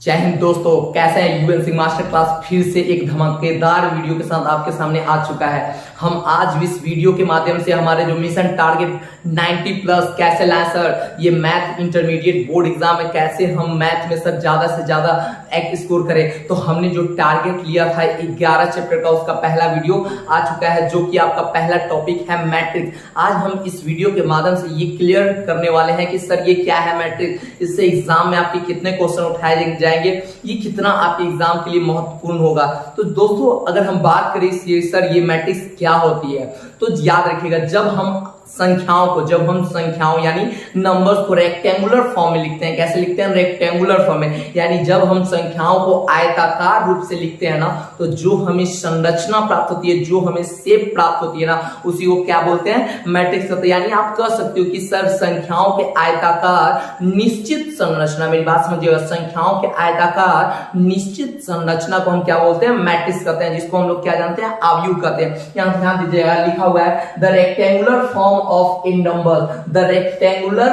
जय हिंद दोस्तों, कैसे हैं। यूएनसी मास्टर क्लास फिर से एक धमाकेदार वीडियो के साथ आपके सामने आ चुका है। हम आज इस वीडियो के माध्यम से हमारे जो मिशन टारगेट 90 प्लस कैसे लाएं सर, ये मैथ इंटरमीडिएट बोर्ड एग्जाम है, कैसे हम मैथ में सर ज्यादा से ज्यादा एक स्कोर करें। तो हमने जो टारगेट लिया था 11 चैप्टर का, उसका पहला वीडियो आ चुका है, जो कि आपका पहला टॉपिक है मैट्रिक्स। आज हम इस वीडियो के माध्यम से ये क्लियर करने वाले हैं कि सर ये क्या है मैट्रिक्स, इससे एग्जाम में आपके कितने क्वेश्चन उठाए जाएंगे, ये कितना आपके एग्जाम के लिए महत्वपूर्ण होगा। तो दोस्तों अगर हम बात करें सर ये मैट्रिक्स क्या होती है, तो याद रखिएगा जब हम संख्याओं यानी नंबर्स को रेक्टेंगुलर फॉर्म में लिखते हैं। कैसे लिखते हैं? रेक्टेंगुलर फॉर्म में, यानी जब हम संख्याओं को आयताकार रूप से लिखते हैं ना, तो जो हमें संरचना प्राप्त होती है, जो हमें शेप प्राप्त होती है ना, उसी को क्या बोलते हैं? मैट्रिक्स होता है। यानी आप कह सकते हो कि सर संख्याओं के आयताकार निश्चित संरचना, मेरी बात समझिएगा, संख्याओं के आयताकार निश्चित संरचना को हम क्या बोलते हैं? मैट्रिक्स कहते हैं, जिसको हम लोग क्या जानते हैं? आव्यूह कहते हैं। यहां ध्यान दीजिएगा, लिखा हुआ है the rectangular form of a number, the rectangular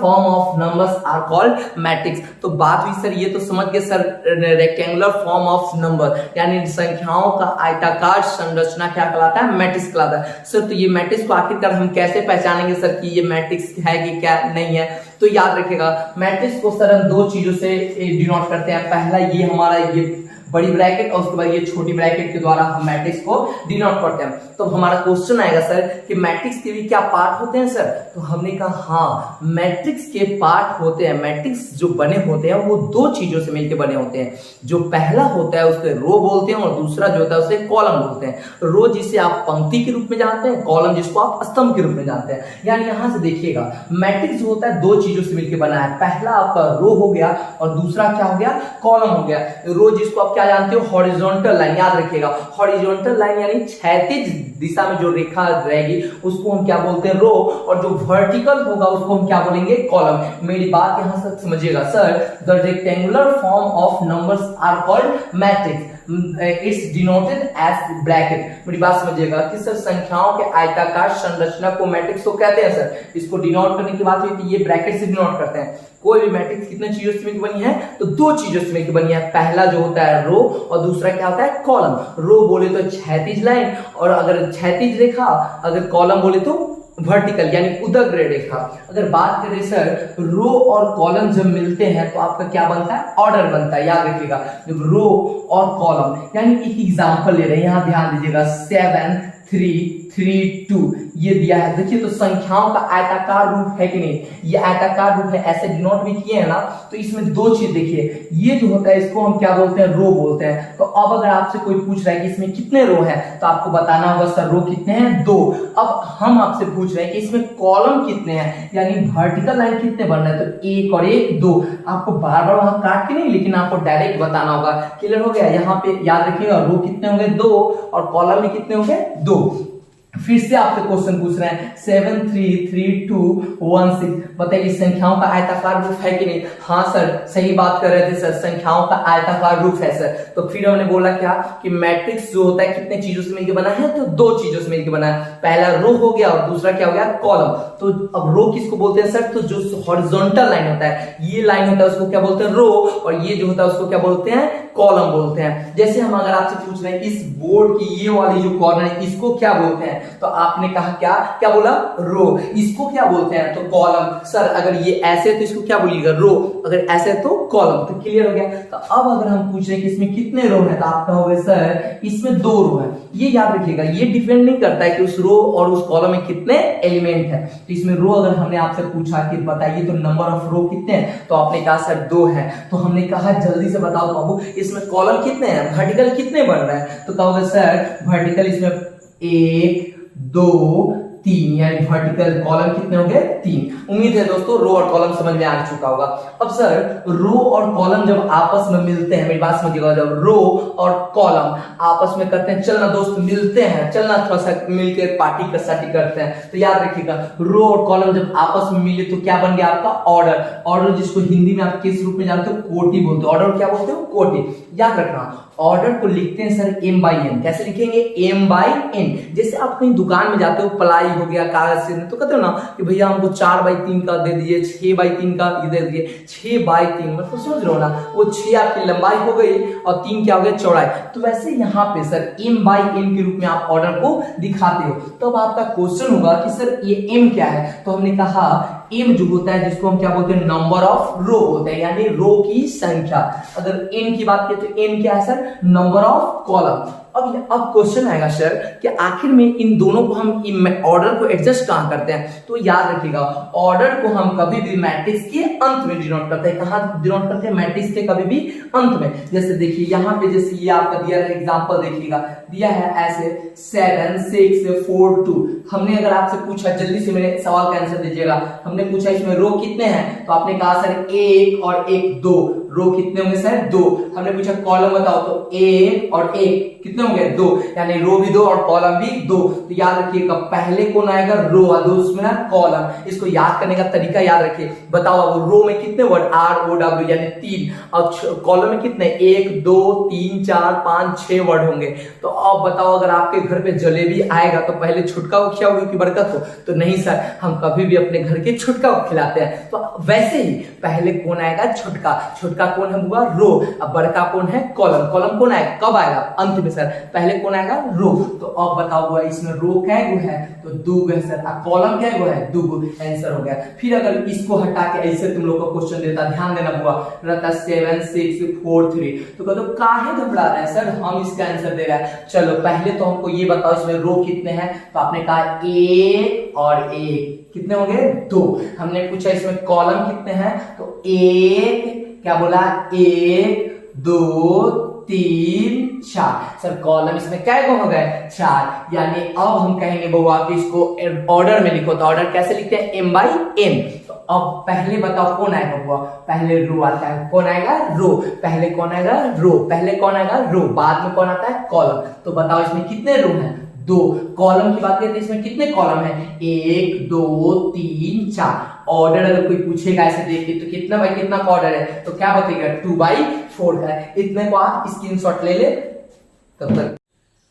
form of numbers are called matrix। तो बात हुई सर, ये तो समझ गए sir, rectangular form of number यानी संख्याओं का आयताकार संरचना क्या कहलाता है? मैट्रिक्स कहलाता है। सर तो ये मैट्रिक्स को आखिरकार हम कैसे पहचानेंगे सर कि ये मैट्रिक्स है कि क्या नहीं है? तो याद रखिएगा मैट्रिक्स को सर हम दो चीजों से डिनोट करते हैं। पहला ये हमारा ये बड़ी ब्रैकेट और उसके बाद ये छोटी ब्रैकेट के द्वारा हम मैट्रिक्स को डिनोट करते हैं। तो हमारा क्वेश्चन आएगा सर कि मैट्रिक्स के भी क्या पार्ट होते हैं सर? तो हमने कहा हाँ, मैट्रिक्स के पार्ट होते हैं। मैट्रिक्स जो बने होते हैं वो दो चीजों से मिलकर बने होते हैं। जो पहला होता है उसे रो बोलते हैं और दूसरा जो होता है उसे कॉलम बोलते हैं। रो जिसे आप पंक्ति के रूप में जानते हैं, कॉलम जिसको आप स्तंभ के रूप में जानते हैं। यानी यहां से देखिएगा मैट्रिक्स जो होता है दो चीजों से मिलकर बना है। पहला आपका रो हो गया और दूसरा क्या हो गया? कॉलम हो गया। रो जिसको आप क्या जानते हो? Horizontal line. याद रखिएगा हॉरिजॉन्टल लाइन यानी क्षैतिज दिशा में जो रेखा रहेगी उसको हम क्या बोलते हैं? रो। और जो वर्टिकल होगा उसको हम क्या बोलेंगे? कॉलम। मेरी बात यहां से समझिएगा sir, the rectangular form of numbers are called matrix, it's denoted as bracket. मेरी बात समझिएगा कि सर संख्याओं के आयताकार संरचना को मैट्रिक्स को कहते हैं सर। इसको डिनोट करने की बात हुई तो ये ब्रैकेट से डिनोट करते हैं। कोई भी मैट्रिक्स कितने चीजों से मिलकर बनी है? तो दो चीजों से मिलकर बनी है। पहला जो होता है रो और दूसरा क्या होता है? कॉलम। रो बोले तो क्षैतिज लाइन, और अगर क्षैतिज रेखा, अगर कॉलम बोले तो वर्टिकल यानी उदग्र रेखा। अगर बात करें सर रो और कॉलम जब मिलते हैं तो आपका क्या बनता है? ऑर्डर बनता है। याद रखिएगा जब रो और कॉलम, यानी एक एग्जांपल ले रहे हैं, यहां ध्यान दीजिएगा 7 3 3 2 ये दिया है। देखिए तो संख्याओं का आयताकार रूप है कि नहीं? ये आयताकार रूप है, ऐसे डिनोट भी किए हैं ना। तो इसमें दो चीज देखिए, ये जो होता है इसको हम क्या बोलते हैं? रो बोलते हैं। तो अब अगर आपसे कोई पूछ रहा है कि इसमें कितने रो हैं, तो आपको बताना होगा सर रो कितने हैं? 2। अब हम आपसे पूछ रहे हैं कि इसमें कॉलम कितने हैं, यानी वर्टिकल लाइन कितने बन रहे हैं? तो 1 और 1 2। आपको बार बार वहां काट के नहीं, लेकिन आपको डायरेक्ट बताना होगा। क्लियर हो गया? यहाँ पे याद रखिएगा रो कितने होंगे? 2, और कॉलम में कितने होंगे? 2। फिर से आपसे क्वेश्चन पूछ रहे हैं 7 3 3 2 1 6। बताइए संख्याओं का आयताकार रूप है कि नहीं? हाँ सर, सही बात कर रहे थे सर, संख्याओं का आयताकार रूप है सर। तो फिर हमने बोला क्या कि मैट्रिक्स जो होता है कितने चीजों से मिलकर बना है? तो दो चीजों से मिलकर बना है। पहला रो हो गया और दूसरा क्या हो गया? कॉलम। तो अब रो किसको बोलते हैं सर? तो जो हॉरिजॉन्टल लाइन होता है, ये लाइन होता है उसको क्या बोलते हैं? रो। और ये जो होता है उसको क्या बोलते हैं? कॉलम बोलते हैं। जैसे हम अगर आपसे पूछ रहे हैं इस बोर्ड की ये वाली जो कॉर्नर है इसको क्या बोलते हैं, तो आपने कहा क्या क्या बोला? रो। इसको क्या बोलते हैं? तो कॉलम। सर अगर ये ऐसे तो इसको क्या बोलिएगा? रो। अगर ऐसे तो कॉलम। तो क्लियर हो गया? तो अब अगर हम पूछ रहे हैं कि इसमें कितने रो है, तो आप कहोगे सर इसमें 2 रो है। ये याद रखिएगा, ये डिपेंड नहीं करता है कि उस रो और उस कॉलम में कितने एलिमेंट है। तो इसमें रो अगर हमने आपसे पूछा कि बताइए तो नंबर ऑफ रो कितने हैं, तो आपने कहा सर 2 है। तो हमने कहा जल्दी से बताओ बाबू इसमें कॉलम कितने हैं, वर्टिकल कितने बन रहे हैं? तो कहोगे सर वर्टिकल इसमें 1 2 3, यानी वर्टिकल कॉलम कितने हो गए? 3। उम्मीद है दोस्तों रो और कॉलम समझ में आ चुका होगा। अब सर रो और कॉलम जब आपस में मिलते हैं, मेरी बात समझिएगा, जब रो और कॉलम आपस में करते हैं, चलना दोस्त मिलते हैं, चलना थोड़ा सा मिलकर पार्टी कसाटी करते हैं, तो याद रखिएगा रो और कॉलम जब आपस में मिले तो क्या बन गया आपका? ऑर्डर। ऑर्डर जिसको हिंदी में आप किस रूप में जानते हो? कोटि बोलते हो। ऑर्डर क्या बोलते हो? कोटि। याद रखना ऑर्डर को लिखते हैं सर m बाई n। कैसे लिखेंगे? m by n। जैसे आप कहीं दुकान में जाते हो, प्लाई हो गया, कागज से, तो कहते हो ना कि भैया हमको 4/3 का दे दीजिए, 6/3 का दे दीजिए। 6/3 मतलब समझ रहे हो ना, वो 6 आपकी लंबाई हो गई और 3 क्या हो गया? चौड़ाई। तो वैसे यहाँ पे सर m बाई n के रूप में आप ऑर्डर को दिखाते हो। तो अब आपका क्वेश्चन होगा कि सर ये m क्या है? तो हमने कहा m जो होता है, जिसको हम क्या बोलते हैं? नंबर ऑफ रो होता है, यानी रो की संख्या। अगर n की बात करें तो n क्या है सर? Number of column. अब क्वेश्चन आएगा सर कि आखिर में इन दोनों को हम ऑर्डर को एडजस्ट कहां करते हैं? तो याद रखिएगा, ऑर्डर को हम कभी भी मैट्रिक्स के अंत में डिनोट करते हैं। कहां डिनोट करते हैं? मैट्रिक्स के कभी भी अंत में। जैसे देखिए यहाँ पे, जैसे ये आपका दिया है एग्जांपल, देखिएगा दिया है ऐसे 7 6 4 2। हमने अगर आपसे पूछा, जल्दी से मेरे सवाल का आंसर दीजिएगा, हमने पूछा इसमें रो कितने हैं? तो आपने कहा सर 1 और 1 2। रो कितने होंगे सर? 2। हमने पूछा कॉलम बताओ, तो 1 और 1 कितने होंगे? 2। यानी रो भी 2 और कॉलम भी 2। तो याद रखिएगा, पहले कौन आएगा? रो, और दूसरा कॉलम। इसको याद करने का तरीका याद रखिए। बताओ अब रो में कितने वर्ड? ROW यानी 3, और कॉलम में कितने? 1 2 3 4 5 6 वर्ड होंगे। तो अब बताओ, अगर आपके घर पे जलेबी आएगा तो पहले छुटका को खिलाओगे कि बरकत हो? तो नहीं सर, हम कभी भी अपने घर के छुटका को खिलाते हैं। तो वैसे ही पहले कौन आएगा? छुटका। छुटका कौन है? हुआ रो। अब बड़का कौन है? कॉलम। कॉलम कौन आएगा? कब आएगा? अंत में सर। पहले कौन आएगा? रो। तो अब बताओ हुआ इसमें रो क्या है? तो 2 है सर। अब कॉलम क्या है? 2। आंसर हो गया। फिर अगर इसको हटा के ऐसे तुम लोग को क्वेश्चन देता, ध्यान देना हुआ, रहता 7 6 4 3, तो कहते काहे घबरा रहे हैं सर, हम इसका आंसर दे रहा है। चलो पहले तो हमको ये बताओ इसमें रो कितने हैं? तो आपने कहा 1 और 1 कितने होंगे? 2। हमने पूछा इसमें कॉलम कितने हैं? तो 1 क्या बोला? 1 2 3 4। सर कॉलम इसमें क्या हो गए? 4। यानी अब हम कहेंगे बउआ कि इसको ऑर्डर में लिखो। तो ऑर्डर कैसे लिखते हैं? m by n। तो अब पहले बताओ कौन आएगा बउआ? पहले रो आता है। कौन आएगा? रो। पहले कौन आएगा? रो। पहले कौन आएगा? रो। बाद में कौन आता है? कॉलम। तो बताओ इसमें कितने रो हैं? 2। कॉलम की बात करते हैं, इसमें कितने कॉलम है? 1 2 3 4। ऑर्डर अगर कोई पूछेगा ऐसे देख के, तो कितना बाई कितना का ऑर्डर है? तो क्या बताएगा? 2/4 का है। इतने को आप स्क्रीनशॉट ले ले। तब तक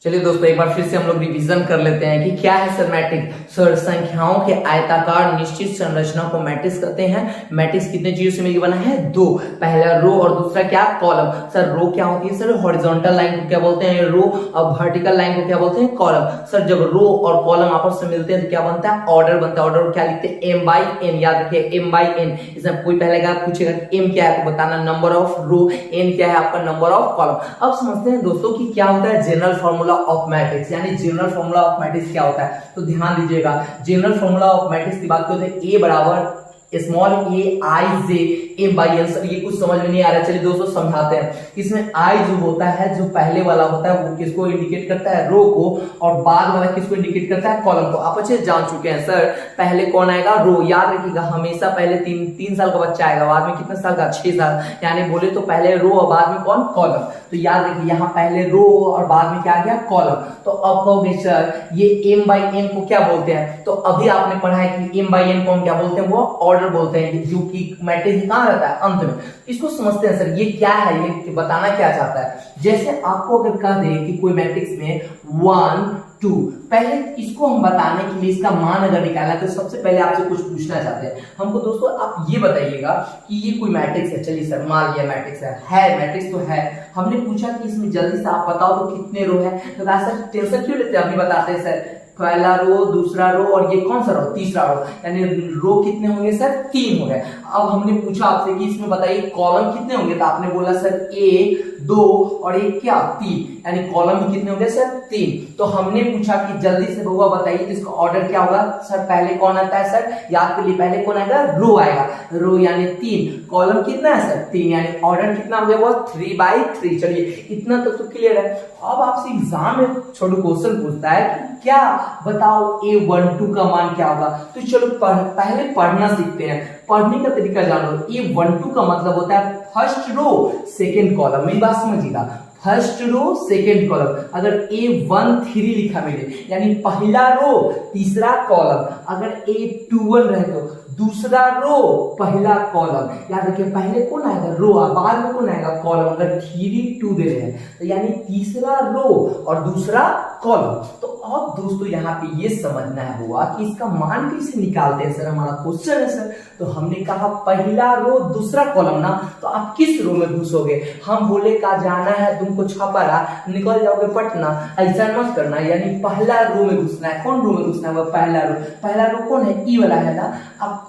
चलिए दोस्तों, एक बार फिर से हम लोग रिवीजन कर लेते हैं कि क्या है सर मैट्रिक्स। सर संख्याओं के आयताकार निश्चित संरचना को मैट्रिक्स कहते हैं। मैट्रिक्स कितने चीजों से मिलकर बना है? 2। पहला रो और दूसरा क्या? कॉलम। सर रो क्या होती है? सर हॉरिजॉन्टल लाइन को क्या बोलते हैं? रो। और वर्टिकल लाइन को क्या बोलते हैं? कॉलम। सर जब रो और कॉलम आपस में मिलते हैं तो क्या बनता है? ऑर्डर बनता है। ऑर्डर को क्या लिखते हैं? m by n। याद रखिए m बाई n। इसमें कोई पहले पूछेगा m क्या है तो बताना नंबर ऑफ रो, n क्या है आपका? Number of column. अब समझते हैं दोस्तों कि क्या होता है जनरल फॉर्मूला ऑफ मैट्रिक्स, यानी जनरल फॉर्मूला ऑफ मैट्रिक्स क्या होता है। तो ध्यान दीजिएगा, जनरल फॉर्मूला ऑफ मैट्रिक्स की बात करते हैं, ए बराबर small A I J m by n। Sir ये कुछ समझ में नहीं आ रहा, चलिए दोस्तों समझाते हैं। इसमें i जो होता है, जो पहले वाला होता है, वो किसको इंडिकेट करता है? रो को। और बाद वाला किसको इंडिकेट करता है? कॉलम को। आप अच्छे जान चुके हैं सर। पहले कौन आएगा? रो। याद रखिएगा, हमेशा पहले 3 साल का बच्चा आएगा, बाद में कितने साल का? 6 साल। यानी बोले तो पहले रो और बाद में कौन? कॉलम। तो याद रखिए यहाँ पहले रो और बाद में क्या आ गया? कॉलम। तो अब कहोगे सर ये m बाई n को क्या बोलते हैं? तो अभी आपने पढ़ा है कि m बाई n को हम क्या बोलते हैं? वो ऑर्डर बोलते हैं, जो कि मैट्रिक्स कहां रहता है? अंत में। इसको समझते हैं सर, ये क्या है, ये बताना क्या चाहता है। जैसे आपको अगर कह दे कि कोई मैट्रिक्स में 1 2, पहले इसको हम बताने के लिए इसका मान अगर निकालना, तो सबसे पहले आपसे कुछ पूछना चाहते हैं हमको। दोस्तों आप ये बताइएगा कि ये कोई मैट्रिक्स है। चलिए सर मान लिया मैट्रिक्स है मैट्रिक्स तो है। हमने पूछा कि इसमें जल्दी से आप बताओ तो कितने रो है। तो सर टेंशन क्यों लेते हैं, अभी बताते हैं सर। पहला रो, दूसरा रो और ये कौन सा रो? तीसरा रो। यानी रो कितने होंगे सर? 3 हो गए। अब हमने पूछा आपसे कि इसमें बताइए कॉलम कितने होंगे, तो आपने बोला सर 1 2 और 1 क्या? 3। यानी कॉलम भी कितने होंगे सर? 3। तो हमने पूछा कि जल्दी से बउआ बताइए इसका ऑर्डर क्या होगा। सर पहले कौन आता है सर? याद के लिए पहले कौन आएगा? रो आएगा। रो यानी 3। कॉलम कितना है सर? 3। यानी ऑर्डर कितना हो गया? वो 3/3। चलिए इतना तो क्लियर है। अब आपसे एग्जाम में छोटा क्वेश्चन पूछता है कि क्या बताओ A12 का मान क्या होगा। तो चलो पहले पढ़ना सीखते हैं। पढ़ने का तरीका जान लो। A12 का मतलब होता है फर्स्ट रो सेकंड कॉलम। मेरी बात समझिएगा, फर्स्ट रो सेकंड कॉलम। अगर A13 लिखा मिले यानी पहला रो तीसरा कॉलम। अगर A21 रहे तो दूसरा रो पहला कॉलम। याद रखिए पहले कौन आएगा रो, बाद में कौन आएगा कॉलम। अगर 3 2 दे रहे हैं तो यानी तीसरा रो और दूसरा कॉलम। तो अब दोस्तों यहाँ पे ये समझना है हुआ कि इसका मान कैसे निकालते हैं सर, हमारा क्वेश्चन है सर। तो हमने कहा पहला रो दूसरा कॉलम ना, तो आप किस रो में घुसोगे। हम बोले का जाना है तुमको छपरा, निकल जाओगे पटना, ऐसा मत करना। यानी पहला रो में घुसना है। कौन रो में घुसना है, वो पहला रो। पहला रो कौन है, ई वाला है ना। अब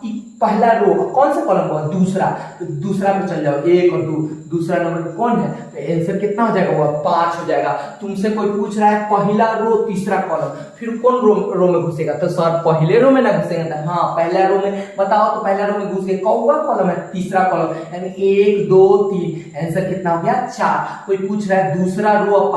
पहला रो कौन सा कॉलम हुआ, दूसरा। तो दूसरा पे चल जाओ, 1 और 2, दूसरा नंबर कौन है, तो आंसर कितना हो जाएगा, वो 5 हो जाएगा। तुमसे कोई पूछ रहा है पहला रो तीसरा कॉलम, फिर कौन रो में घुसेगा, तो सर पहले रो में ना घुसेगा। हाँ पहला रो में बताओ, तो पहला रो में घुस गए, कौन कॉलम है, तीसरा कॉलम। यानी 1 2 3, आंसर कितना हो गया 4। कोई पूछ रहा है दूसरा रो और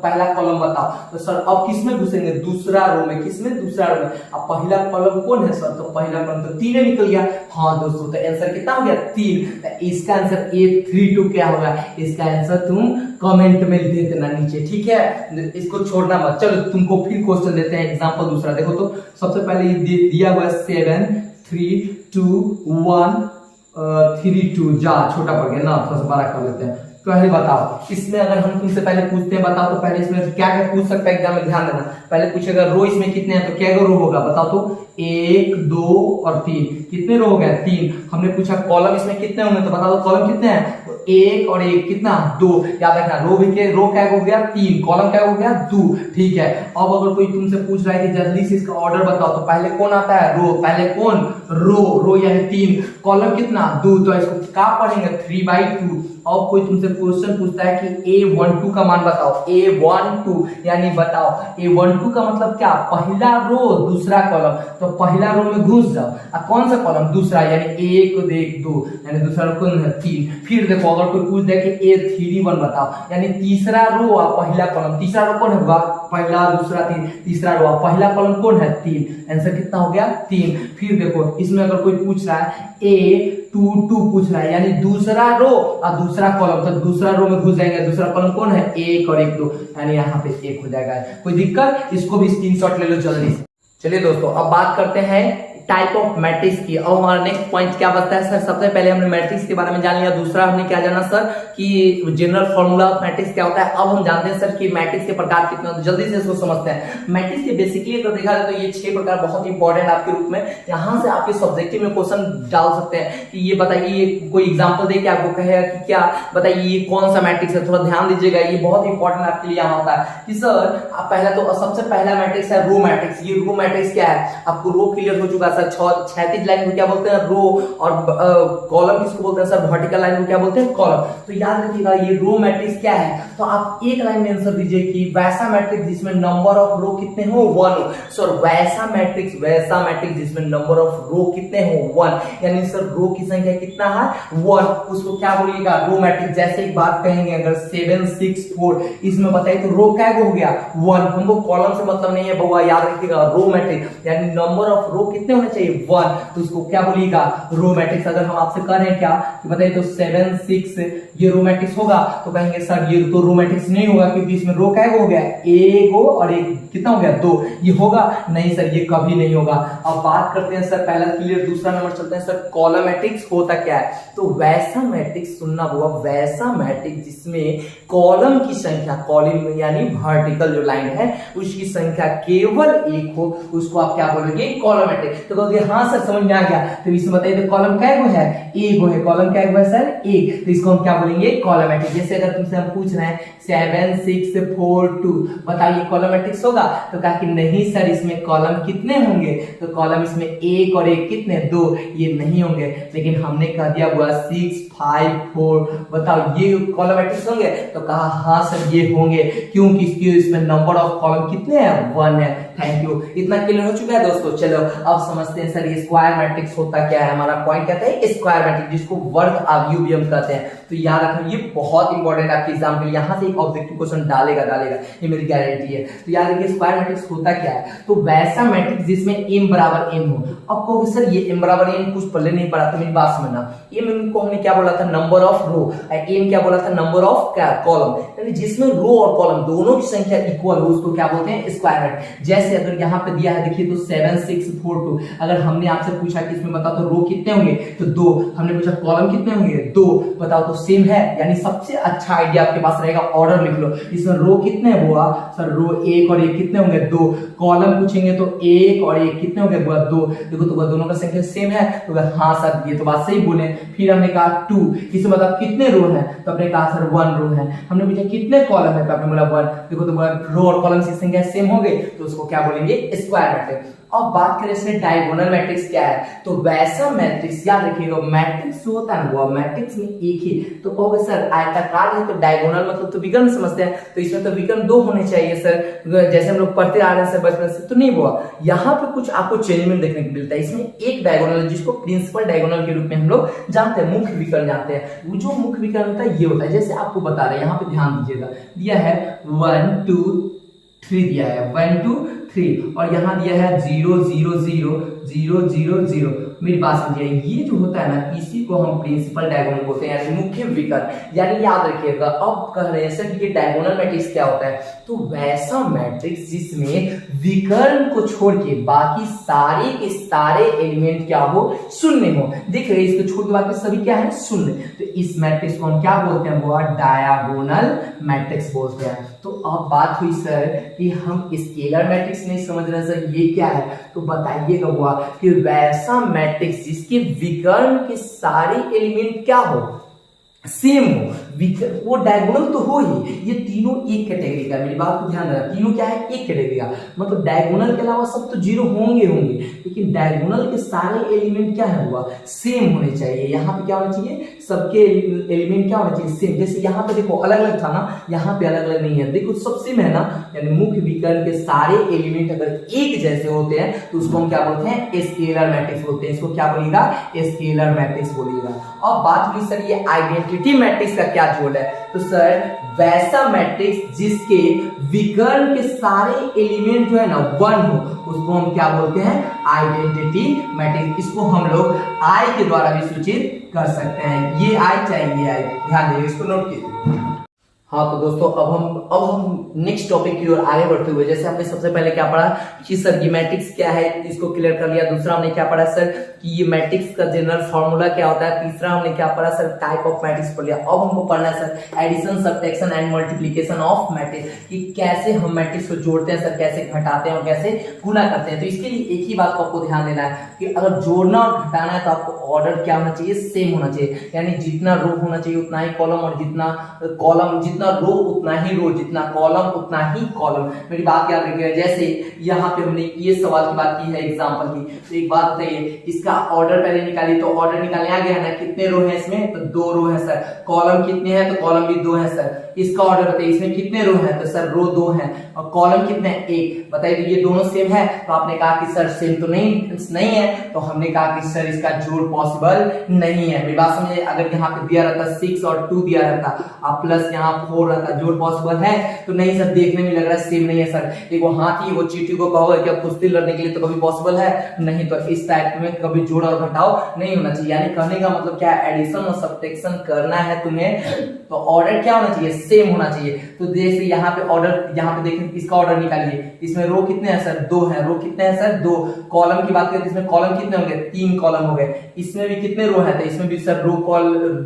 पहला कॉलम बताओ, तो सर अब किस में घुसेंगे, दूसरा रो में। किसमें, दूसरा रो में। अब पहला कॉलम कौन है सर, तो पहला कॉलम तो 3 निकल गया। हाँ दोस्तों, तो आंसर कितना हो गया 3। तो इसका आंसर 832 क्या होगा, इसका आंसर तुम कमेंट में दे देना नीचे, ठीक है। इसको छोड़ना मत। चलो तुमको फिर क्वेश्चन देते हैं, एग्जांपल दूसरा देखो। तो सबसे पहले ये दिया हुआ है 7 3 2 1 3 2, जा छोटा पड़ गया ना, थोड़ा सा बड़ा कर लेते हैं। पहले बताओ इसमें, अगर हम तुमसे पहले पूछते हैं बताओ, तो पहले इसमें क्या क्या पूछ सकता है एग्जाम में, ध्यान देना। पहले पूछेगा रो इसमें कितने हैं, तो क्या रो होगा बताओ। तो 1 2 और 3, कितने रो हो गए 3। हमने पूछा कॉलम इसमें कितने होंगे, तो बताओ कॉलम कितने हैं, तो 1 और 1 कितना 2। याद रखना रो क्या हो गया 3, कॉलम क्या हो गया 2, ठीक है। अब अगर कोई तुमसे पूछ रहा है कि जल्दी से इसका ऑर्डर बताओ, तो पहले कौन आता है, रो। पहले कौन, रो यानी 3, कॉलम कितना 2, तो इसको क्या पढ़ेंगे 3/2। अब कोई तुमसे क्वेश्चन पूछता है कि A12 का मान बताओ, A12 यानी बताओ A12 का मतलब क्या, पहला रो दूसरा कॉलम। तो पहला रो में घुस जाओ, अब कौन सा कॉलम, दूसरा, यानी 1 2 यानी दूसरा रो कौन है 3। फिर देखो अगर कोई पूछ दे कि A31 बताओ, यानी तीसरा रो और पहला कॉलम। तीसरा रो कौन है, पहला दूसरा तीसरा रो, पहला कॉलम कौन है 3। आंसर कितना हो गया 3। फिर देखो इसमें अगर कोई पूछ रहा है A22 पूछ रहा है, यानी दूसरा रो और दूसरा कॉलम। तो दूसरा रो में घुस जाएंगे, दूसरा कॉलम कौन है 1 और 1 2, यानी यहाँ पे 1 हो जाएगा। कोई दिक्कत, इसको भी स्क्रीनशॉट ले लो जल्दी से। चलिए दोस्तों अब बात करते हैं टाइप ऑफ मैट्रिक्स की। अब हमारा नेक्स्ट पॉइंट क्या बताता है सर, सबसे पहले हमने मैट्रिक्स के बारे में जान लिया। दूसरा हमने क्या जाना सर कि जनरल फॉर्मूला ऑफ मैट्रिक्स क्या होता है। अब हम जानते हैं सर कि मैट्रिक्स के प्रकार कितने होते हैं, जल्दी से इसको समझते हैं। मैट्रिक्स के बेसिकली अगर देखा जाए तो ये 6 प्रकार बहुत इंपॉर्टेंट आपके रूप में, यहाँ से आपके सब्जेक्टिव में क्वेश्चन डाल सकते हैं कि ये बताइए, ये कोई एग्जाम्पल दे के आपको कहेगा कि क्या बताइए ये कौन सा मैट्रिक्स है। थोड़ा ध्यान दीजिएगा, ये बहुत इंपॉर्टेंट आपके लिए यहाँ होता है कि सर पहला तो सबसे पहला मैट्रिक्स है रो मैट्रिक्स। ये रो मैट्रिक्स क्या है, आपको रो क्लियर हो चुका सर। 36 लाइन को क्या बोलते हैं, रो, और कॉलम किसको बोलते हैं सर, वर्टिकल लाइन को क्या बोलते हैं, कॉलम। तो याद रखिएगा ये रो मैट्रिक्स क्या है, तो आप एक लाइन में आंसर दीजिए कि वैसा मैट्रिक्स जिसमें नंबर ऑफ रो कितने हो 1 हो। सर वैसा मैट्रिक्स जिसमें नंबर ऑफ रो कितने हो 1, यानी सर रो की संख्या कितना है 1, उसको क्या बोलिएगा रो मैट्रिक्स। जैसे एक बात कहेंगे अगर 7 6 4, इसमें बताइए तो रो क्या हो गया 1। हमको कॉलम से मतलब नहीं है बउआ, याद रखिएगा रो मैट्रिक्स यानी नंबर ऑफ रो कितने होने चाहिए 1, तो उसको क्या बोलिएगा रो मैट्रिक्स। अगर हम आपसे कह रहे हैं क्या कि बताइए तो 7 6 ये रो मैट्रिक्स होगा, तो कहेंगे सर ये तो रो मैट्रिक्स नहीं होगा क्योंकि इसमें रो क्या हो गया 1 और 1 कितना हो गया 2, ये होगा नहीं सर, ये कभी नहीं होगा। अब बात करते हैं सर पहला क्लियर, दूसरा नंबर चलते हैं सर कॉलम मैट्रिक्स होता क्या है। तो वैसा मैट्रिक्स सुनना होगा, वैसा मैट्रिक्स जिसमें कॉलम की संख्या, कॉलम यानी वर्टिकल जो लाइन है उसकी संख्या केवल 1 हो, उसको आप क्या बोलोगे कॉलम मैट्रिक्स। तो कहोगे हाँ सर समझ में आ गया, तो इसमें बताइए तो कॉलम क्या है 1 है, कॉलम क्या है सर 1, तो इसको हम क्या बोलेंगे कॉलम मैट्रिक्स। जैसे अगर तुमसे हम पूछ रहे हैं 7 6 4 2 बताइए कॉलम मैट्रिक्स होगा, तो कहा कि नहीं सर इसमें कॉलम कितने होंगे, तो कॉलम इसमें 1 और 1 कितने 2, ये नहीं होंगे। लेकिन हमने कह दिया हुआ 6 5 4 बताओ ये कॉलम मैट्रिक्स होंगे, तो कहा हाँ सर ये होंगे क्योंकि इसमें नंबर ऑफ कॉलम कितने हैं 1 है। थैंक यू, इतना क्लियर हो चुका है दोस्तों। चलो अब समझते हैं सर ये स्क्वायर मैट्रिक्स होता क्या है। हमारा पॉइंट कहता है स्क्वायर मैट्रिक्स, जिसको वर्ग आव्यूह भी हम कहते हैं। तो याद रखना ये बहुत इंपॉर्टेंट आपके एग्जाम के लिए, यहाँ से एक ऑब्जेक्टिव क्वेश्चन डालेगा, ये मेरी गारंटी है। तो याद रखिए स्क्वायर मैट्रिक्स होता क्या है, तो वैसा मैट्रिक्स जिसमें m बराबर n हो। अब कहोगे सर ये m बराबर n कुछ पहले नहीं पढ़ा, तो मेरी बात समझना, m को हमने क्या बोला था नंबर ऑफ रो, m क्या बोला था नंबर ऑफ कॉलम, यानी जिसमें रो और कॉलम दोनों की संख्या इक्वल हो उसको क्या बोलते हैं स्क्वायर मैट्रिक्स। जैसे जैसे अगर यहाँ पे दिया है देखिए तो 7642, अगर हमने आपसे पूछा कि इसमें बताओ तो रो कितने होंगे तो 2, हमने पूछा कॉलम कितने होंगे 2, बताओ तो सेम है। यानी सबसे अच्छा आइडिया आपके पास रहेगा ऑर्डर लिख लो। इसमें रो कितने हुआ सर, रो 1 और 1 कितने होंगे 2, कॉलम पूछेंगे तो 1 और 1 कितने होंगे 2, देखो तो दोनों का संख्या सेम है तो हाँ सर ये तो बात सही बोले। फिर हमने कहा 2, इसमें बताओ कितने रो है तो आपने कहा सर 1 रो है। हमने पूछा कितने कॉलम है तो आपने बोला 1, देखो तो रो और कॉलम की संख्या सेम हो गई तो उसको क्या बोलेंगे स्क्वायर मैट्रिक्स। अब बात करें इसमें डायगोनल मैट्रिक्स क्या है, तो वैसा मैट्रिक्स याद रखिएगा, मैट्रिक्स जो होता है ना वो मैट्रिक्स में एक ही, तो कहोगे सर आयताकार है तो डायगोनल मतलब तो विकर्ण समझते हैं, तो इसमें तो विकर्ण 2 होने चाहिए सर, जैसे हम लोग पढ़ते आ रहे हैं सर बचपन से, तो नहीं हुआ। यहाँ पे कुछ आपको चेंजमेंट देखने को मिलता है। इसमें एक डायगोनल जिसको प्रिंसिपल डायगोनल के रूप में हम लोग जानते हैं, मुख्य विकर्ण जानते हैं, वो जो मुख्य विकर्ण होता है ये होता है, जैसे आपको बता रहे हैं यहाँ पे ध्यान दीजिएगा, दिया है 1 2 3 दिया है 1 2 3 और यहाँ दिया है 0 0 0 0 0 0। मेरी बात समझिए, ये जो होता है ना इसी को हम प्रिंसिपल डायगोनल बोलते हैं, यानी मुख्य विकर्ण। यानी याद रखिएगा, अब कह रहे हैं सर कि डायगोनल मैट्रिक्स क्या होता है, तो वैसा मैट्रिक्स जिसमें विकर्ण को छोड़ के बाकी सारे के सारे एलिमेंट क्या हो, शून्य हो। देख रहे हैं इसको छोड़ के बाकी सभी क्या है, शून्य, तो इस मैट्रिक्स को हम क्या बोलते हैं, वो डायगोनल मैट्रिक्स बोलते हैं। तो अब बात हुई सर कि हम स्केलर मैट्रिक्स नहीं समझ रहे सर ये क्या है, तो बताइएगा हुआ कि वैसा मैट्रिक्स जिसके विकर्ण के सारे एलिमेंट क्या हो, सेम हो, वो डायगोनल तो हो ही, ये तीनों एक कैटेगरी का, मेरी बात को ध्यान रखना, तीनों क्या है एक कैटेगरी का, मतलब डायगोनल के अलावा सब तो जीरो होंगे, लेकिन डायगोनल के सारे एलिमेंट क्या है हुआ, सेम होने चाहिए। यहाँ पे क्या होना चाहिए, सबके एलिमेंट क्या होना चाहिए, सेम। जैसे यहाँ पे देखो अलग अलग था ना, यहाँ पे अलग अलग नहीं है, देखो सब सेम है ना, यानी मुख्य विकर्ण के सारे एलिमेंट अगर एक जैसे होते हैं तो उसको हम क्या बोलते हैं, स्केलर मैट्रिक्स बोलते हैं। इसको क्या बोलिएगा, स्केलर मैट्रिक्स बोलिएगा। अब बात हुई सर ये आइडेंटिटी मैट्रिक्स का क्या जोड़ है, तो सर वैसा मैट्रिक्स जिसके विकर्ण के सारे एलिमेंट जो है ना 1 हो, उसको हम क्या बोलते हैं, आइडेंटिटी मैट्रिक्स। इसको हम लोग आई के द्वारा भी सूचित कर सकते हैं, ये आई चाहे ये आई, ध्यान दीजिए, इसको नोट कीजिए। हाँ तो दोस्तों अब हम नेक्स्ट टॉपिक की ओर आगे बढ़ते हुए, जैसे हमने सबसे पहले क्या पढ़ा कि सर ये मैट्रिक्स क्या है, इसको क्लियर कर लिया। दूसरा हमने क्या पढ़ा सर कि ये मैट्रिक्स का जनरल फॉर्मूला क्या होता है। तीसरा हमने क्या पढ़ा सर, टाइप ऑफ मैट्रिक्स पढ़ लिया। अब हमको पढ़ना है sir addition, subtraction and multiplication of matrix, कि कैसे हम मैट्रिक्स को जोड़ते हैं सर, कैसे घटाते हैं और कैसे गुणा करते हैं। तो इसके लिए एक ही बात को आपको ध्यान देना है कि अगर जोड़ना और घटाना है तो आपको ऑर्डर क्या होना चाहिए, सेम होना चाहिए, यानी जितना रो होना चाहिए उतना ही कॉलम, और जितना कॉलम जितना रो उतना ही रो, जितना कॉलम उतना ही कॉलम। मेरी बात याद रखिएगा, जैसे यहाँ पे हमने ये सवाल की बात की है एग्जांपल की, तो एक बात बताइए, इसका ऑर्डर पहले निकालिए, तो ऑर्डर निकालने आ गया है ना, कितने रो है इसमें, तो 2 रो है सर। कॉलम कितने हैं, तो कॉलम भी 2 है सर। इसका ऑर्डर बताइए, इसमें कितने रो है, तो सर रो 2 है, और कॉलम कितने हैं, 1। बताइए तो ये दोनों सेम है, तो आपने कहा कि सर सेम तो नहीं है, तो हमने कहा कि सर इसका जोड़ पॉसिबल नहीं है। मेरी बात समझिए, अगर यहाँ पे दिया रहता 6 और 2 दिया रहता, आप प्लस यहाँ 4 रहता, जोड़ पॉसिबल है, तो नहीं सर, देखने में लग रहा है सेम नहीं है सर। एक वो हाथी वो चींटी को कहोगे क्या कुश्ती लड़ने के लिए, तो कभी पॉसिबल है नहीं, तो इस टाइप में कभी जोड़ और घटाव नहीं होना चाहिए। यानी कहने का मतलब क्या है, एडिशन और सब्ट्रैक्शन करना है तुम्हें, तो ऑर्डर क्या होना चाहिए, सेम होना चाहिए। तो जैसे यहाँ पे ऑर्डर, यहाँ पे देखें इसका ऑर्डर निकालिए, इसमें रो कितने हैं सर, 2 है। रो कितने हैं सर, 2। कॉलम की बात करें तो इसमें कॉलम कितने होंगे, 3 कॉलम हो गए। इसमें भी कितने रो है, तो इसमें भी सर रो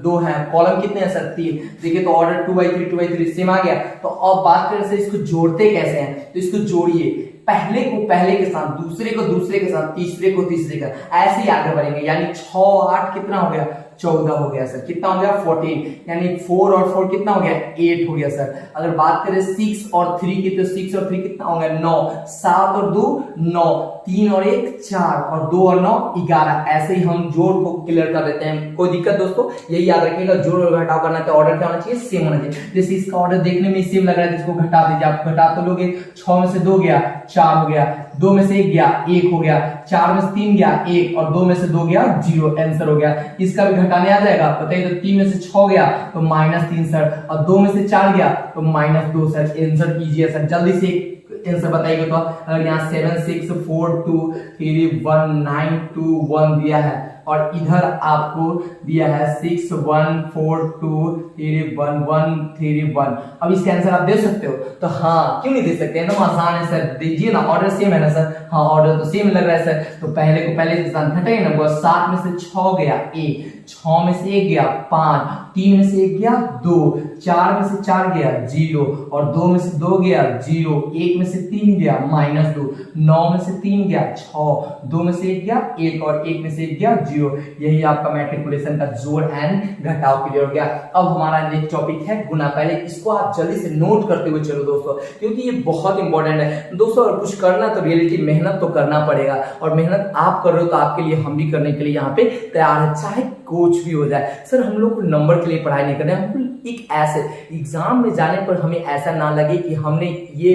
2 है, कॉलम कितने हैं सर, 3। देखिए तो ऑर्डर 2/3 सेम आ गया। तो अब बात करें से इसको जोड़ते कैसे हैं, तो इसको जोड़िए, पहले को पहले के साथ, दूसरे को दूसरे के साथ, तीसरे को तीसरे का, ऐसे ही आगे बढ़ेंगे। यानी 6 8 कितना हो गया, 14 हो गया सर। कितना हो गया, 14। यानी 4 और 4 कितना हो गया, 8 हो गया सर। अगर बात करें 6 और 3 की, तो 6 और 3 कितना हो गया, 9। 7 और 2 9, 3 और 1 4, और 2 और 9 11। ऐसे ही हम जोड़ को क्लियर कर देते हैं, कोई दिक्कत दोस्तों, यही याद रखिएगा, जोड़ और घटाव करना तो ऑर्डर क्या होना चाहिए, सेम होना चाहिए। जैसे इसका ऑर्डर देखने में सेम लग रहा है, इसको घटा दीजिए, आप घटा तो लोगे, 6 में से 2 गया 4 हो गया, 2 में से 1 गया 1 हो गया, 4 में से 3 गया 1, और 2 में से 2 गया 0, आंसर हो गया। इसका भी घटाने आ जाएगा, बताइए तो 3 में से 6 गया तो -3 सर, और 2 में से 4 गया तो -2 सर। आंसर कीजिए सर, जल्दी से आंसर बताइए। तो अगर यहाँ 7 6 4 2 3 1 9 2 1 दिया है, और इधर आपको दिया है 6 1 4 2 3 1 1 3 1। अब इसका आंसर आप दे सकते हो? तो हाँ, क्यों नहीं दे सकते, एकदम आसान है सर, दीजिए ना। ऑर्डर सेम है ना सर? हाँ, ऑर्डर तो सेम लग रहा है सर। तो पहले को पहले से घटेगा ना, 7 में से 6 गया 1, 6 में से 1 गया 5, 3 में से 1 गया 2, 4 में से 4 गया 0, और 2 में से 2 गया 0, 1 में से 3 गया -2, 9 में से 3 गया 6, 2 में से 1 गया 1, और 1 में से 1 गया 0। यही आपका मैट्रिकुलेशन का जोड़ एंड घटाव क्लियर हो गया। अब हमारा नेक्स्ट टॉपिक है गुना। पहले इसको आप जल्दी से नोट करते हुए चलो दोस्तों, क्योंकि ये बहुत इंपॉर्टेंट है दोस्तों। अगर कुछ करना तो रियलिटी मेहनत तो करना पड़ेगा, और मेहनत आप कर रहे हो तो आपके लिए हम भी करने के लिए यहाँ पे तैयार है, चाहे कुछ भी हो जाए। सर हम लोग को नंबर के लिए पढ़ाई नहीं करना है, हमको एक ऐसे एग्जाम में जाने पर हमें ऐसा ना लगे कि हमने ये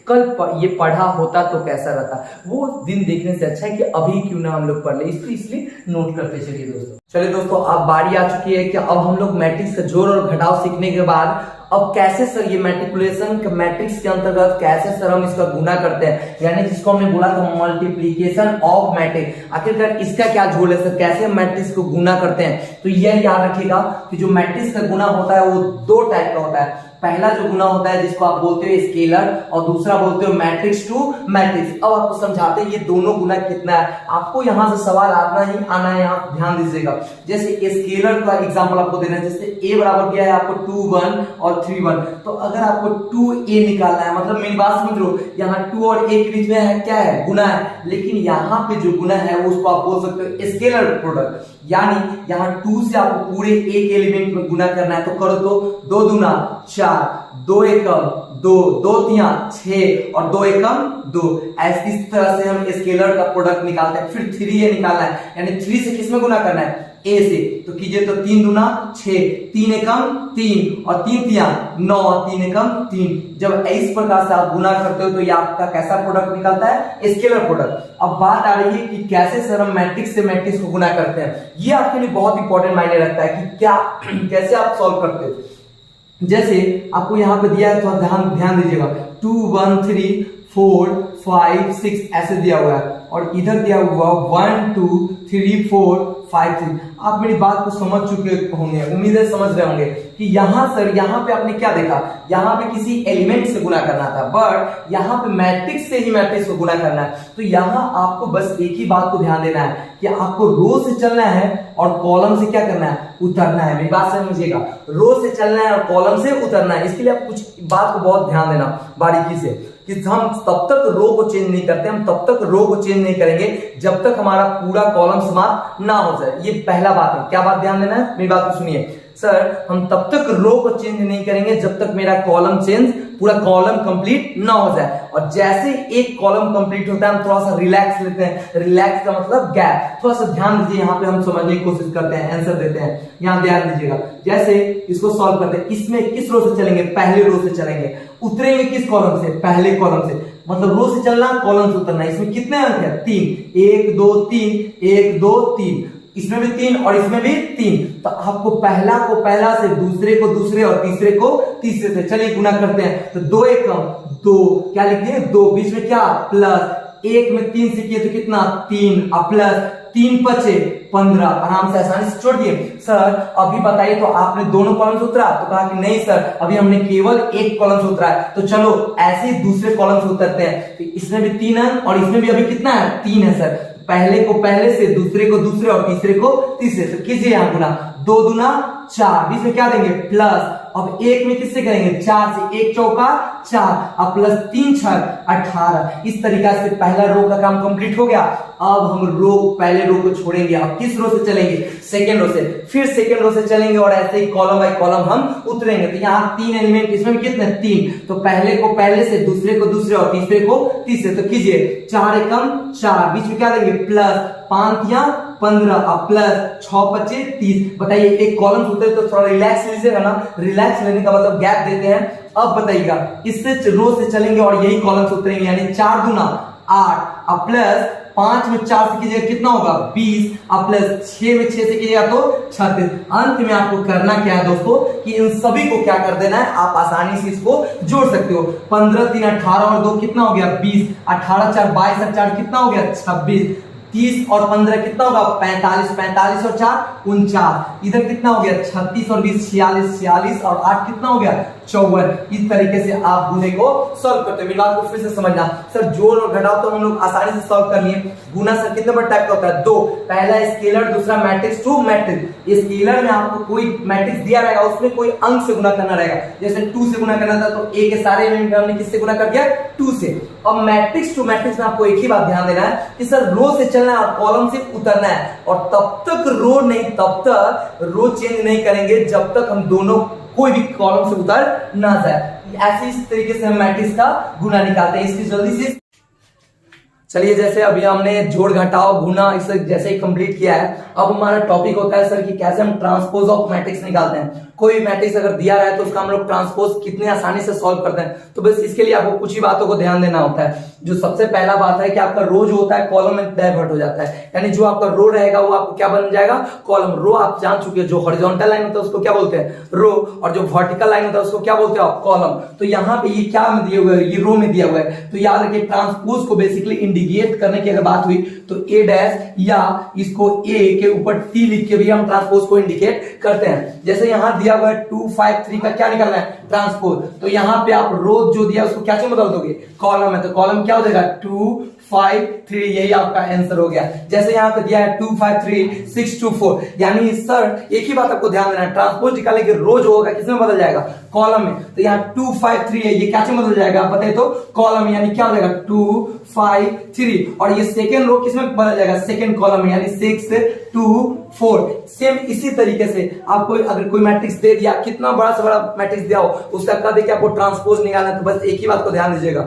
कल ये पढ़ा होता तो कैसा रहता, वो दिन देखने से अच्छा है कि अभी क्यों ना हम लोग पढ़ ले। इसलिए नोट करते चलिए दोस्तों। चलिए दोस्तों, अब बारी आ चुकी है कि अब हम लोग मैट्रिक्स का जोड़ और घटाव सीखने के बाद अब कैसे सर ये मैट्रिकुलेशन मैट्रिक्स के अंतर्गत कैसे सर हम इसका गुना करते हैं, यानी जिसको हमने बोला था मल्टीप्लीकेशन ऑफ मैट्रिक्स। आखिरकार इसका क्या झोल है सर, कैसे हम मैट्रिक्स को गुना करते हैं? तो यह याद रखिएगा कि जो मैट्रिक्स का गुना होता है वो दो टाइप का होता है। पहला जो गुना होता है जिसको आप बोलते हो स्केलर, और दूसरा बोलते हो मैट्रिक्स टू मैट्रिक्स। अब आपको समझाते हैं ये दोनों गुना कितना है। आपको यहां से सवाल आना है, यहाँ ध्यान दीजिएगा। जैसे स्केलर का एग्जांपल आपको देना है, जैसे a बराबर दिया है आपको 2 1 और 3 1। तो अगर आपको 2a निकालना है, मतलब मेरी बात समझ लो, यहाँ 2 और a के बीच में है क्या है, गुना है। लेकिन यहाँ पे जो गुना है वो उसको आप बोल सकते हो स्केलर प्रोडक्ट, यानी यहाँ 2 से आपको पूरे एक एलिमेंट में गुना करना है। तो करो तो 2 दूना 4, 2 एकम 2, 2 तिया 6 और 2 एकम 2। इस तरह से हम स्केलर का प्रोडक्ट निकालते हैं। फिर 3a निकालना है, यानी 3 से किसमें गुना करना है, a से। तो कीजिए तो 3 दूना 6, 3 एकम 3 और 3 तिया 9, 3 एकम 3। जब इस प्रकार से आप गुना करते हो तो ये आपका कैसा प्रोडक्ट निकलता है, स्केलर प्रोडक्ट। अब बात आ रही है कि कैसे सर हम मैट्रिक्स से मैट्रिक्स को गुना करते हैं। ये आपके लिए बहुत इंपॉर्टेंट मायने रखता है कि क्या कैसे आप सॉल्व करते हो। जैसे आपको यहाँ पे दिया है, तो ध्यान दीजिएगा, 2 1 3 4 5 6 ऐसे दिया हुआ है, और इधर दिया हुआ 1 2 3 4 5 3। आप मेरी बात को समझ चुके होंगे, उम्मीद है समझ रहे होंगे कि यहाँ पे आपने क्या देखा, यहाँ पे किसी एलिमेंट से गुना करना था, बट यहाँ पे मैट्रिक्स से ही मैट्रिक्स को गुना करना है। तो यहाँ आपको बस एक ही बात को ध्यान देना है कि आपको रो से चलना है और कॉलम से क्या करना है, उतरना है। मेरी बात समझिएगा, रो से चलना है और कॉलम से उतरना है। इसके लिए आप कुछ बात को बहुत ध्यान देना बारीकी से, कि हम तब तक रो को चेंज नहीं करते, हम तब तक रो को चेंज नहीं करेंगे जब तक हमारा पूरा कॉलम समाप्त ना हो जाए। ये पहला बात है। क्या बात ध्यान देना है, मेरी बात को सुनिए। सर हम तब तक रो को चेंज नहीं करेंगे जब तक मेरा कॉलम चेंज, पूरा कॉलम कंप्लीट ना हो जाए। और जैसे एक कॉलम कंप्लीट होता है हम थोड़ा सा रिलैक्स लेते हैं। रिलैक्स का मतलब गैप। थोड़ा सा ध्यान दीजिए, यहाँ पे हम समझने की कोशिश करते हैं, आंसर देते हैं। यहाँ ध्यान दीजिएगा, जैसे इसको सॉल्व करते हैं, इसमें किस रो से चलेंगे, पहले रो से चलेंगे। उतरेंगे किस कॉलम से, पहले कॉलम से, मतलब रो से चलना कॉलम से उतरना। इसमें कितने अंक है, 3, 1 2 3, 1 2 3, इसमें भी 3 और इसमें भी 3। तो आपको पहला को पहला से, दूसरे को दूसरे और तीसरे को तीसरे से, चलिए गुना करते हैं। तो 2 एकम 2, क्या लिखिए 2, बीच में क्या प्लस, 1 में 3 से किए तो कितना 3 और प्लस 3 5 15। आराम से आसानी से छोड़ दिए। सर अभी बताइए तो आपने दोनों कॉलम से उतरा, तो कहा कि नहीं सर अभी हमने केवल एक कॉलम से उतरा है। तो चलो ऐसे ही दूसरे कॉलम से उतरते हैं। तो इसमें भी 3 है और इसमें भी अभी कितना है, 3 है सर। पहले को पहले से, दूसरे को दूसरे और तीसरे को तीसरे से। कीजिए यहाँ गुना, 2 दूना 4, बीच में क्या देंगे प्लस। अब एक में किससे करेंगे, 4 से, 1 चौका 4 और प्लस 3 6 18। इस तरीका से पहला रो का काम कंप्लीट हो गया। अब हम रो, पहले रो को छोड़ेंगे। अब किस रो से चलेंगे, सेकेंड रो से। फिर सेकेंड रो से चलेंगे और ऐसे ही कॉलम बाय कॉलम हम उतरेंगे। तो यहाँ 3 एलिमेंट, इसमें कितने 3। तो पहले को पहले से, दूसरे को दूसरे और तीसरे को तीसरे। तो कीजिए 4 एकम 4, बीच में क्या देंगे प्लस, 5 या 15 और प्लस 6 25 30। बताइए एक कॉलम उतरे तो थोड़ा रिलैक्स लीजिएगा ना। रिलैक्स लेने का मतलब गैप देते हैं। अब बताइएगा, इससे रो से चलेंगे और यही कॉलम से उतरेंगे, यानी 4 दूना 8 और प्लस 5 में 4 से कीजिएगा कितना होगा 20 और प्लस 6 में 6 से कीजिएगा तो 36। अंत में आपको करना क्या है दोस्तों, कि इन सभी को क्या कर देना है, आप आसानी से इसको जोड़ सकते हो। 15 3 18 और 2 कितना हो गया 20, 18 4 22 और 4 कितना हो गया 26, 30 और 15 कितना होगा 45, 45 और 4 49, इधर कितना हो गया 36 और 20 46, 46 और 8 कितना हो गया 54। इस तरीके से आप गुणे को सॉल्व करते हैं। मेरी बात को फिर से समझना, सर जोड़ और घटाव तो हम लोग आसानी से सॉल्व कर लिए, गुना सर कितने बड़े टाइप का होता है 2, पहला स्केलर दूसरा मैट्रिक्स टू मैट्रिक्स। स्केलर में आपको कोई मैट्रिक्स दिया रहेगा उसमें कोई अंक से गुना करना रहेगा, जैसे 2 से गुना करना था तो a के सारे एलिमेंट हमने किससे गुना कर दिया 2 से। अब मैट्रिक्स टू मैट्रिक्स में आपको एक ही बात ध्यान देना है कि सर रो से चलना है और कॉलम से उतरना है, और तब तक रो चेंज नहीं करेंगे जब तक हम दोनों कोई भी कॉलम से उतर ना जाए। ऐसे इस तरीके से हम मैट्रिक्स का गुना निकालते हैं। इसकी जल्दी से चलिए, जैसे अभी हमने जोड़ घटाव गुना इसे जैसे ही कंप्लीट किया है, अब हमारा टॉपिक होता है सर कि कैसे हम ट्रांसपोज ऑफ मैट्रिक्स निकालते हैं। कोई मैट्रिक्स अगर दिया रहा है तो उसका हम लोग ट्रांसपोज कितने आसानी से सॉल्व करते हैं। तो बस इसके लिए आपको कुछ ही बातों को ध्यान देना होता है। जो सबसे पहला बात है कि आपका रो जो होता है कॉलम में डाइवर्ट हो जाता है, यानी जो आपका रो रहेगा वो आपको क्या बन जाएगा कॉलम। रो आप जान चुके हैं, जो हॉरिजॉन्टल लाइन होता है उसको क्या बोलते हैं रो, और जो वर्टिकल लाइन होता है उसको क्या बोलते हैं कॉलम। तो यहाँ पे ये क्या में दिए हुए है, ये रो में दिया हुआ है। तो याद रखिए ट्रांसपोज को बेसिकली इंडिकेट करने की अगर बात हुई तो ए डैश या इसको ए के ऊपर टी लिख के भी हम ट्रांसपोज को इंडिकेट करते हैं। जैसे यहाँ दिया हुआ है 2 5 3 का क्या निकालना है ट्रांसपोज, तो यहाँ पे आप रो जो दिया उसको क्या से बदल दोगे कॉलम है, तो कॉलम क्या हो जाएगा 2 5 3, यही आपका आंसर हो गया। जैसे यहाँ पे दिया है 2 5 3 6 2 4, यानी सर एक ही बात आपको ध्यान देना है, ट्रांसपोज निकालने के रो जो होगा किसमें बदल जाएगा कॉलम में। तो यहाँ 2 5 3 है, ये क्या से बदल जाएगा आप बताइए तो कॉलम, यानी क्या हो जाएगा 2 5 3, और ये सेकेंड रो किसमें बदल जाएगा सेकेंड कॉलम में, यानी 6 2 4। सेम इसी तरीके से आपको अगर कोई मैट्रिक्स दे दिया, कितना बड़ा से बड़ा मैट्रिक्स दिया हो, उसका कह दे कि आपको ट्रांसपोज निकालना है, तो बस एक ही बात को ध्यान दीजिएगा,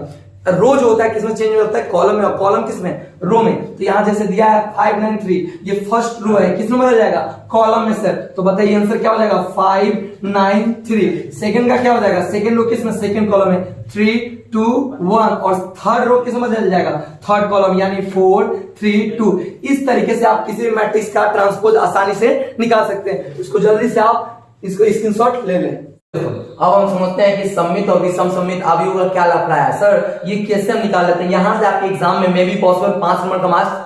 रो जो होता है किसमें चेंज होता है कॉलम में, और कॉलम किसमें रो में। तो यहां जैसे दिया है 5 9 3, ये फर्स्ट रो है किसमें बदल जाएगा कॉलम में सर, तो बताइए आंसर क्या हो जाएगा 5 9 3। सेकंड का क्या हो जाएगा सेकंड रो किसमें सेकंड कॉलम में 3 2 1, और थर्ड रो किसमें बदल जाएगा थर्ड कॉलम, यानी 4 3 2। इस तरीके से आप किसी भी मैट्रिक्स का ट्रांसपोज आसानी से निकाल सकते हैं। इसको जल्दी से आप इसको स्क्रीनशॉट ले लें। अब हम समझते हैं कि सममित और विषम सममित अवयव का क्या लफड़ा है। सर ये कैसे हम निकाल लेते हैं, यहां से आपके एग्जाम में भी पॉसिबल 5 नंबर का मार्क्स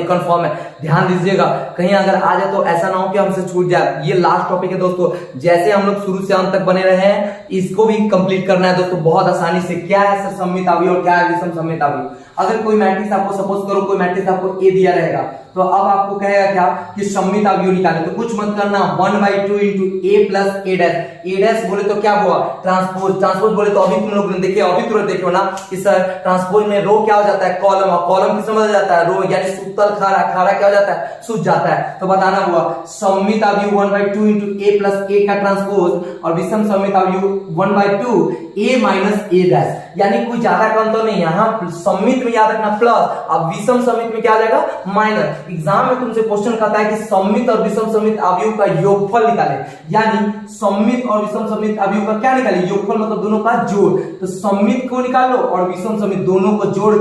कंफर्म है, ध्यान दीजिएगा, कहीं अगर आ जाए तो ऐसा ना हो कि हमसे छूट जाए। ये लास्ट टॉपिक है दोस्तों, जैसे हम लोग शुरू से अंत तक बने रहे हैं इसको भी कंप्लीट करना है दोस्तों बहुत आसानी से। क्या है सर सममित अवयव और क्या है विषम सममित अवयव। अगर कोई मैट्रिक्स आपको सपोज करो कोई मैट्रिक्स आपको ए दिया रहेगा, तो अब आपको कहेगा क्या कि सममित अवयव निकाले, तो कुछ मत करना 1/2 इंटू ए प्लस ए डैश। ए डैश बोले तो क्या हुआ ट्रांसपोज, ट्रांसपोज बोले तो अभी तुम लोग ने देखे अभी तुरंत देखो ना कि सर ट्रांसपोज में रो क्या हो जाता है कॉलम, और कॉलम किसमें बदल जाता है रो, यानी सुतल खारा, खारा क्या हो जाता है सूझ जाता है। तो बताना हुआ सममित अवयव 1/2 इंटू ए प्लस ए का ट्रांसपोज, और विषम सममित अवयव 1/2 ए माइनस ए डैश, यानी कोई ज्यादा कम तो नहीं। यहाँ सममित में याद रखना प्लस, अब विषम सममित में क्या आ जाएगा माइनस। एग्जाम में तुमसे क्वेश्चन कहता है कि सममित और विषम सममित अवयव का योगफल निकाले, यानी सममित और विषम सममित अवयव का क्या निकाले योगफल, मतलब दोनों का जोड़। तो सममित को निकाल लो और विषम सममित दोनों को जोड़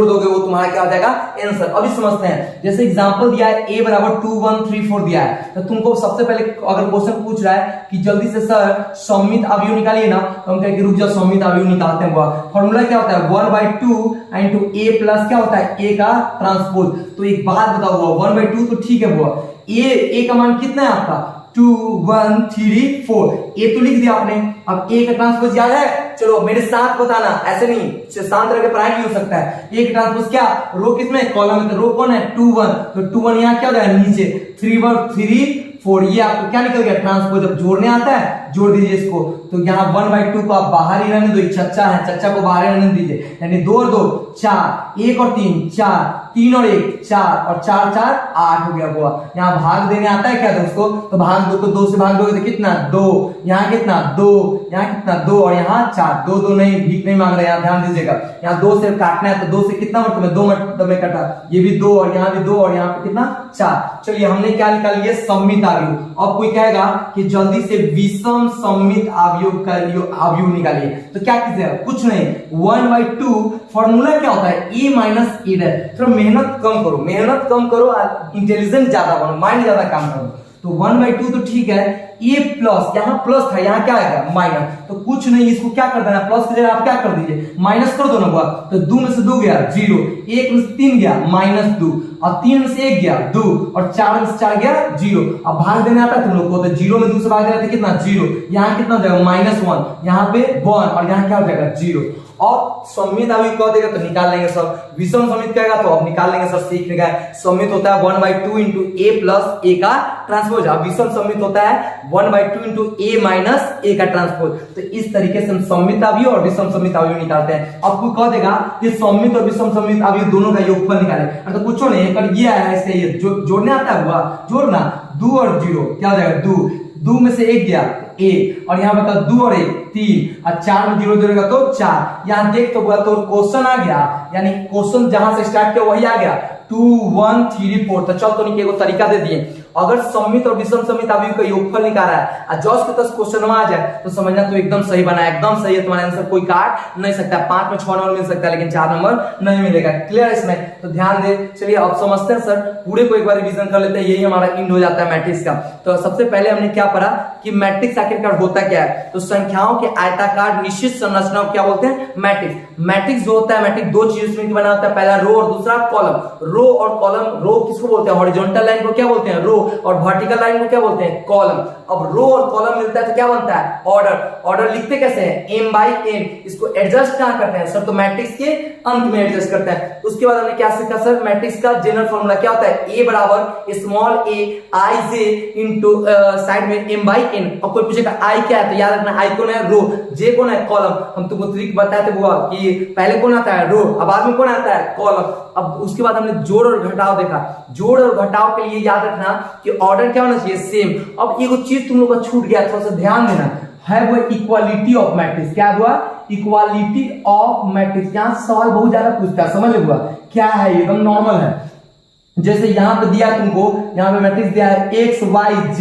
दोगे वो तुम्हारा क्या हो जाएगा आंसर। अभी समझते हैं, जैसे एग्जांपल दिया है a बराबर 2 1 3 4 दिया है, तो तुमको सबसे पहले अगर क्वेश्चन पूछ रहा है कि जल्दी से सर सममित अवयव निकालिए ना, तो हम कहेंगे रुक जाओ सममित अवयव निकालते हैं। फॉर्मूला क्या होता है 1/2 इंटू ए प्लस क्या होता है ए का ट्रांसपोज। तो एक बात बताओ हुआ 1/2 तो ठीक है हुआ, ए का मान कितना है आपका 2 1 3 4, ए तो लिख दिया आपने। अब ए का ट्रांसपोज याद है, चलो मेरे साथ बताना, ऐसे नहीं शांत रह के पढ़ाई भी हो सकता है। ए का ट्रांसपोज क्या रो किसमें कॉलम में, तो रो कौन है 2 1, तो 2 1 यहाँ क्या हो जाएगा नीचे 3 1 3 4, ये आपको क्या निकल गया ट्रांसपोज। जब जोड़ने आता है जोड़ दीजिए इसको, तो यहाँ 1/2 को आप बाहर ही रहने दो, चच्चा है चच्चा को बाहर रहने दीजिए, यानी 2 और 2 4, 1 और 3 4, 3 और 1 4, और 4 4 8 हो गया हुआ। यहाँ भाग देने आता है क्या दोस्तों, तो भाग दो को 2 से भाग दोगे तो कितना 2, यहाँ कितना 2, यहाँ कितना 2, और यहाँ 4, 2 2 नहीं भीख नहीं मांग रहे, यहाँ ध्यान दीजिएगा। यहाँ 2 से काटना है तो 2 से कितना मतलब में 2 मतलब में कटा, ये भी 2 और यहाँ भी 2 और यहाँ पे कितना 4। चलिए हमने क्या निकाल लिया सममित अवयव। अब कोई कहेगा कि जल्दी से विषम सममित अवयव का अवयव निकालिए, तो क्या कीजिएगा कुछ नहीं 1/2 फॉर्मूला क्या होता है ए माइनस ए डैश। थोड़ा मेहनत कम करो, इंटेलिजेंट ज्यादा बनो, माइंड ज्यादा काम करो। तो 1/2 तो ठीक है, a प्लस, यहाँ प्लस था, यहाँ क्या आएगा माइनस, तो कुछ नहीं, इसको क्या कर देना, प्लस की जगह आप क्या कर दीजिए माइनस कर दो ना बुआ। तो 2 में से 2 गया 0, 1 में से 3 गया -2, और 3 में से 1 गया 2, और 4 में से 4 गया 0। अब भाग देने आता है तुम लोग को, तो 0 में 2 से भाग देना था कितना 0, यहाँ कितना हो जाएगा -1, यहाँ पे 1, और यहाँ क्या हो जाएगा 0। और सममित अभी कह देगा तो निकाल लेंगे सब, विषम सममित कहेगा तो अब निकाल लेंगे सब, सीख लेगा। सममित होता है 1/2 इंटू a प्लस a का ट्रांसपोज, विषम सममित होता है 1/2 इंटू a माइनस a का ट्रांसपोज। तो इस तरीके से हम सममित अवयव और विषम सममित अवयव निकालते हैं। अब कोई कह देगा कि सममित और विषम सममित अवयव दोनों का योगफल निकाले, मतलब कुछ नहीं, पर ये आया इससे ये जोड़ने आता है, हुआ जोड़ना 2 और 0 क्या हो जाएगा 2 में से 1 गया 1, और यहाँ बताओ 2 और 1 3, और 4 में 0 जोड़ेगा तो 4। यहाँ देख तो हुआ तो क्वेश्चन आ गया, यानी क्वेश्चन जहां से स्टार्ट किया वही आ गया 2 1 3 4। तो चल तो नहीं को तरीका दे दिए, अगर सममित और विषम सममित अवयव का योगफल निकाला है और जॉस के 10 क्वेश्चन में आ जाए तो समझना तो एकदम सही बना, एकदम सही है, तुम्हारा आंसर कोई काट नहीं सकता। 5 में 6 नंबर मिल सकता है लेकिन 4 नंबर नहीं मिलेगा। क्लियर इसमें, तो ध्यान दे। चलिए अब समझते हैं सर, पूरे को एक बार रिवीजन कर लेते हैं, यही हमारा इंड हो जाता है मैट्रिक्स का। तो सबसे पहले हमने क्या पढ़ा कि मैट्रिक्स आखिरकार होता क्या है, तो संख्याओं के आयताकार निश्चित संरचना को क्या बोलते हैं मैट्रिक्स। मैट्रिक्स जो होता है, मैट्रिक्स दो चीजों से बना होता है, पहला रो और दूसरा कॉलम। रो और कॉलम, रो किसको बोलते हैं, हॉरिजॉन्टल लाइन को क्या बोलते हैं रो, और वर्टिकल लाइन को क्या बोलते हैं कॉलम। अब रो और कॉलम मिलता है तो क्या बनता है ऑर्डर। ऑर्डर लिखते कैसे हैं m/n, इसको एडजस्ट कहां करते हैं सर, तो मैट्रिक्स के अंत में एडजस्ट करते हैं। उसके बाद हमने क्या सीखा सर, मैट्रिक्स का जनरल फॉर्मूला क्या होता है, a बराबर small a ij into side में m/n। और कोई पूछेगा i क्या है, तो याद रखना i कौन है रो, j कौन है कॉलम। हम तुमको ट्रिक बताते हुआ कि पहले कौन आता है रो, अब बाद में कौन आता है कॉलम। अब उसके बाद हमने जोड़ और घटाव देखा, जोड़ और घटाव के लिए याद रखना कि ऑर्डर क्या होना चाहिए सेम। अब एक चीज तुम लोग का छूट गया, थोड़ा सा ध्यान देना है, वो इक्वालिटी ऑफ मैट्रिक्स। क्या हुआ, इक्वालिटी ऑफ मैट्रिक्स। यहाँ सवाल बहुत ज्यादा पूछता है, समझ हुआ क्या है, एकदम नॉर्मल है। जैसे यहाँ पे दिया तुमको, यहाँ पे मैट्रिक्स दिया है x y z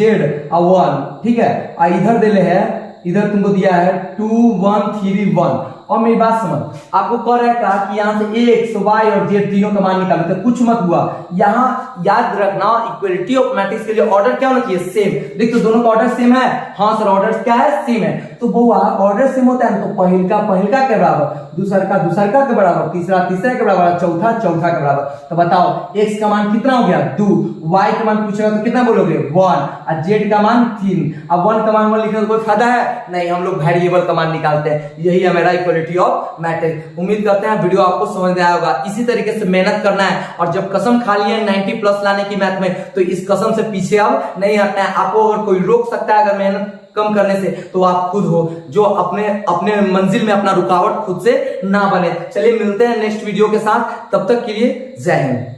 1, ठीक है, और इधर दिले है, इधर तुमको दिया है 2 1 3 1। और मेरी बात समझ, आपको कह रहा है कहा कि यहाँ से x y और z तीनों का मान निकालो, तो कुछ मत हुआ। यहाँ याद रखना इक्वलिटी ऑफ मैट्रिक्स के लिए ऑर्डर क्या होना चाहिए सेम। देख तो दोनों का ऑर्डर सेम है, हाँ सर ऑर्डर क्या है सेम है। तो बउआ ऑर्डर सेम होता है तो पहिलका के बराबर, दूसरका के बराबर, तीसरा के बराबर, चौथा के बराबर। तो बताओ x का मान कितना हो गया 2, y का मान पूछेगा तो कितना बोलोगे 1, और z का मान 3। अब 1 का मान लिखने का कोई फायदा है नहीं, हम लोग वेरिएबल का मान निकालते हैं। यही है मेरा इक्वलिटी ऑफ मैट्रिक्स। उम्मीद करते हैं वीडियो आपको समझ में आया होगा। इसी तरीके से मेहनत करना है, और जब कसम खा ली है 90 प्लस लाने की मैथ में, तो इस कसम से पीछे अब नहीं हटना है। आपको अगर कोई रोक सकता है अगर मेहनत कम करने से, तो आप खुद हो जो अपने मंजिल में अपना रुकावट खुद से ना बने। चलिए मिलते हैं नेक्स्ट वीडियो के साथ, तब तक के लिए जय हिंद।